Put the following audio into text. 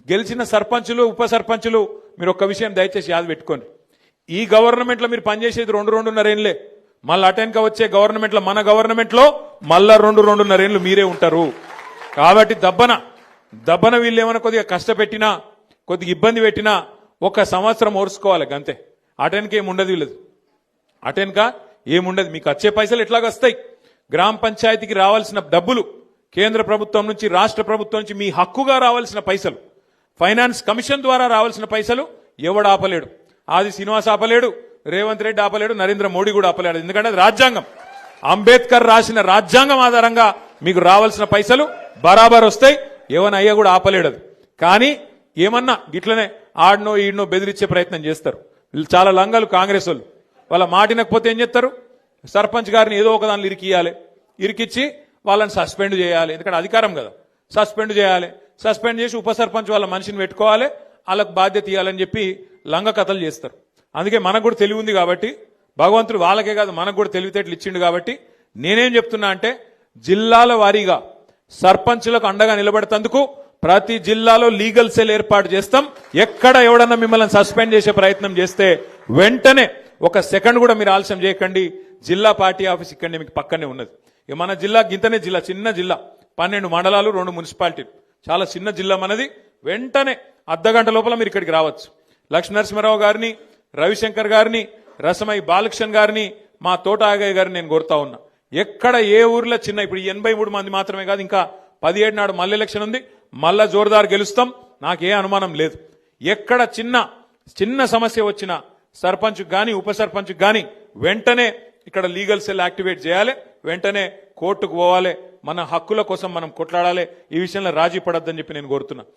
గెలిచిన సర్పంచులు ఉప సర్పంచులు మీరు ఒక్క విషయం దయచేసి యాద పెట్టుకోండి. ఈ గవర్నమెంట్లో మీరు పనిచేసేది 2-2.5 ఏళ్లే. మళ్ళీ అటెన్క వచ్చే గవర్నమెంట్లో మన గవర్నమెంట్లో మళ్ళా 2-2.5 ఏళ్లు మీరే ఉంటారు. కాబట్టి దబ్బన వీళ్ళు ఏమైనా కొద్దిగా కష్టపెట్టినా కొద్దిగా ఇబ్బంది పెట్టినా 1 సంవత్సరం ఓర్చుకోవాలి అంతే. అటెన్క ఏముండదు వీళ్ళది, అటెన్క ఏముండదు. మీకు వచ్చే పైసలు ఎట్లాగ వస్తాయి? గ్రామ పంచాయతీకి రావాల్సిన డబ్బులు కేంద్ర ప్రభుత్వం నుంచి రాష్ట్ర ప్రభుత్వం నుంచి మీ హక్కుగా రావాల్సిన పైసలు, ఫైనాన్స్ కమిషన్ ద్వారా రావాల్సిన పైసలు ఎవడు ఆపలేడు. ఆది శ్రీనివాస్ ఆపలేడు, రేవంత్ రెడ్డి ఆపలేడు, నరేంద్ర మోడీ కూడా ఆపలేడు. ఎందుకంటే అది రాజ్యాంగం. అంబేద్కర్ రాసిన రాజ్యాంగం ఆధారంగా మీకు రావాల్సిన పైసలు బరాబర్ వస్తాయి. ఏమన్నా అయ్యా కూడా ఆపలేడు అది. కానీ ఏమన్నా గిట్లనే ఆడనో ఈడనో బెదిరించే ప్రయత్నం చేస్తారు. వీళ్ళు చాలా లంగలు కాంగ్రెస్ వాళ్ళు. వాళ్ళ మాటినకపోతే ఏం చేస్తారు? సర్పంచ్ గారిని ఏదో ఒక దానిలో ఇరికిచ్చి వాళ్ళని సస్పెండ్ చేయాలి. ఎందుకంటే అధికారం కదా, సస్పెండ్ చేయాలి. సస్పెండ్ చేసి ఉప సర్పంచ్ వాళ్ళ మనిషిని పెట్టుకోవాలి, వాళ్ళకు బాధ్యత ఇవ్వాలని చెప్పి లంగ కథలు చేస్తారు. అందుకే మనకు కూడా తెలివి ఉంది కాబట్టి, భగవంతుడు వాళ్ళకే కాదు మనకు కూడా తెలివితేటలు ఇచ్చిండు కాబట్టి నేనేం చెప్తున్నా అంటే, జిల్లాల వారీగా సర్పంచులకు అండగా నిలబడతందుకు ప్రతి జిల్లాలో లీగల్ సెల్ ఏర్పాటు చేస్తాం. ఎక్కడ ఎవడన్నా మిమ్మల్ని సస్పెండ్ చేసే ప్రయత్నం చేస్తే వెంటనే 1 సెకండ్ కూడా మీరు ఆలస్యం చేయకండి. జిల్లా పార్టీ ఆఫీస్ ఇక్కడనే మీకు పక్కనే ఉన్నది. మన జిల్లా గింతనే జిల్లా, చిన్న జిల్లా, 12 మండలాలు, 2 మున్సిపాలిటీలు, చాలా చిన్న జిల్లా మనది. వెంటనే అర్ధగంట లోపల మీరు ఇక్కడికి రావచ్చు. లక్ష్మీనరసింహారావు గారిని, రవిశంకర్ గారిని, రసమై బాలకృష్ణ గారిని, మా తోట ఆగయ్య గారిని నేను కోరుతా ఉన్నా. ఎక్కడ ఏ ఊర్లో చిన్న, ఇప్పుడు 83 మంది మాత్రమే కాదు, ఇంకా 17 నాడు మళ్ళీ ఎలక్షన్ ఉంది, మళ్ళా జోరుదారు గెలుస్తాం, నాకే అనుమానం లేదు. ఎక్కడ చిన్న సమస్య వచ్చినా సర్పంచ్ గాని ఉప సర్పంచ్ గాని వెంటనే ఇక్కడ లీగల్ సెల్ యాక్టివేట్ చేయాలి, వెంటనే కోర్టుకు పోవాలి, మన హక్కుల కోసం మనం కొట్లాడాలి. ఈ విషయంలో రాజీ పడొద్దని చెప్పి నేను కోరుతున్నా.